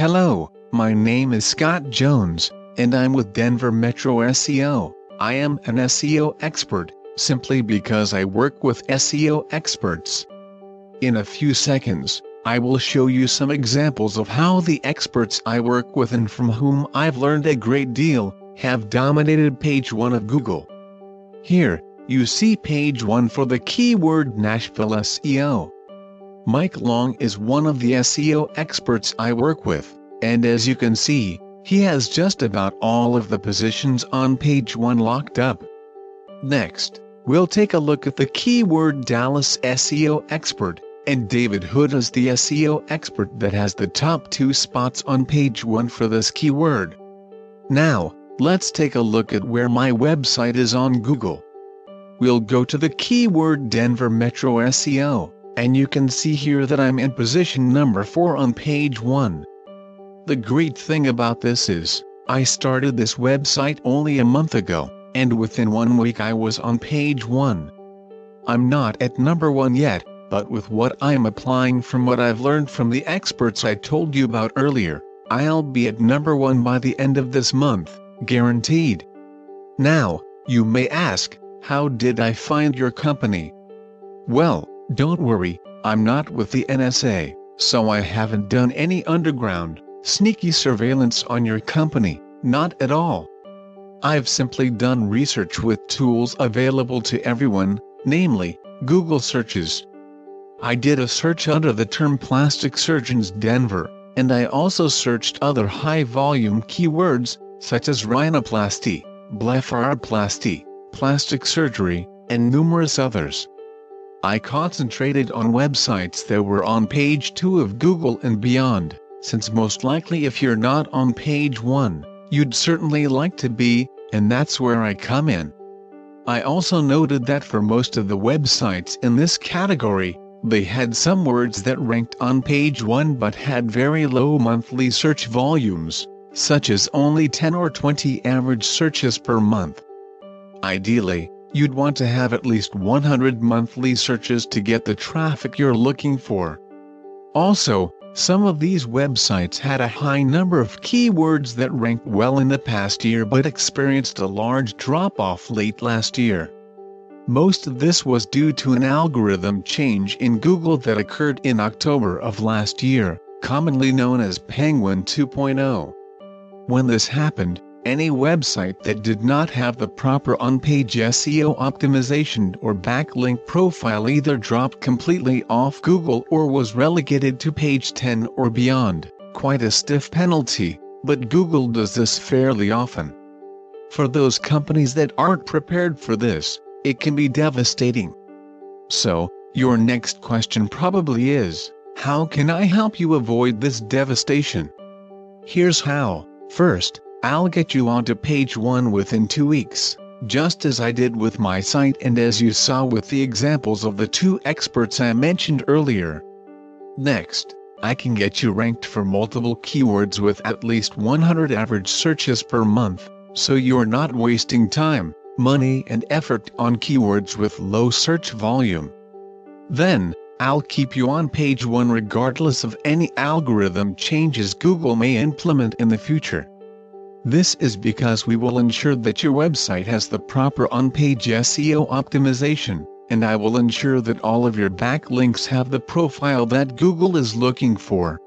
Hello, my name is Scott Jones, and I'm with Denver Metro SEO. I am an SEO expert, simply because I work with SEO experts. In a few seconds, I will show you some examples of how the experts I work with and from whom I've learned a great deal, have dominated page 1 of Google. Here, you see page 1 for the keyword Nashville SEO. Mike Long is one of the SEO experts I work with, and as you can see, he has just about all of the positions on page 1 locked up. Next, we'll take a look at the keyword Dallas SEO expert, and David Hood is the SEO expert that has the top 2 spots on page 1 for this keyword. Now, let's take a look at where my website is on Google. We'll go to the keyword Denver Metro SEO, and you can see here that I'm in position number 4 on page 1. The great thing about this is, I started this website only a month ago, and within 1 week I was on page 1. I'm not at number 1 yet, but with what I'm applying from what I've learned from the experts I told you about earlier, I'll be at number 1 by the end of this month, guaranteed. Now, you may ask, how did I find your company? Well, don't worry, I'm not with the NSA, so I haven't done any underground, sneaky surveillance on your company, not at all. I've simply done research with tools available to everyone, namely, Google searches. I did a search under the term plastic surgeons Denver, and I also searched other high-volume keywords, such as rhinoplasty, blepharoplasty, plastic surgery, and numerous others. I concentrated on websites that were on page 2 of Google and beyond, since most likely if you're not on page 1, you'd certainly like to be, and that's where I come in. I also noted that for most of the websites in this category, they had some words that ranked on page 1 but had very low monthly search volumes, such as only 10 or 20 average searches per month. Ideally, you'd want to have at least 100 monthly searches to get the traffic you're looking for. Also, some of these websites had a high number of keywords that ranked well in the past year but experienced a large drop-off late last year. Most of this was due to an algorithm change in Google that occurred in October of last year, commonly known as Penguin 2.0. When this happened, any website that did not have the proper on-page SEO optimization or backlink profile either dropped completely off Google or was relegated to page 10 or beyond. Quite a stiff penalty, but Google does this fairly often. For those companies that aren't prepared for this, it can be devastating. So, your next question probably is, how can I help you avoid this devastation? Here's how. First, I'll get you onto page 1 within 2 weeks, just as I did with my site and as you saw with the examples of the 2 experts I mentioned earlier. Next, I can get you ranked for multiple keywords with at least 100 average searches per month, so you're not wasting time, money and effort on keywords with low search volume. Then, I'll keep you on page 1 regardless of any algorithm changes Google may implement in the future. This is because we will ensure that your website has the proper on-page SEO optimization, and I will ensure that all of your backlinks have the profile that Google is looking for.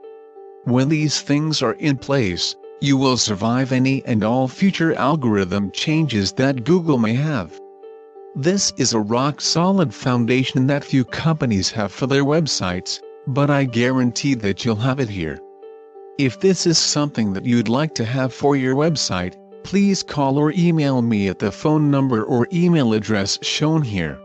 When these things are in place, you will survive any and all future algorithm changes that Google may have. This is a rock-solid foundation that few companies have for their websites, but I guarantee that you'll have it here. If this is something that you'd like to have for your website, please call or email me at the phone number or email address shown here.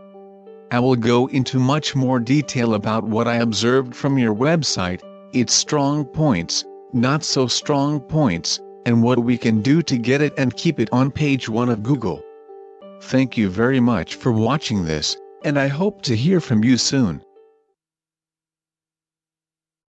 I will go into much more detail about what I observed from your website, its strong points, not so strong points, and what we can do to get it and keep it on page 1 of Google. Thank you very much for watching this, and I hope to hear from you soon.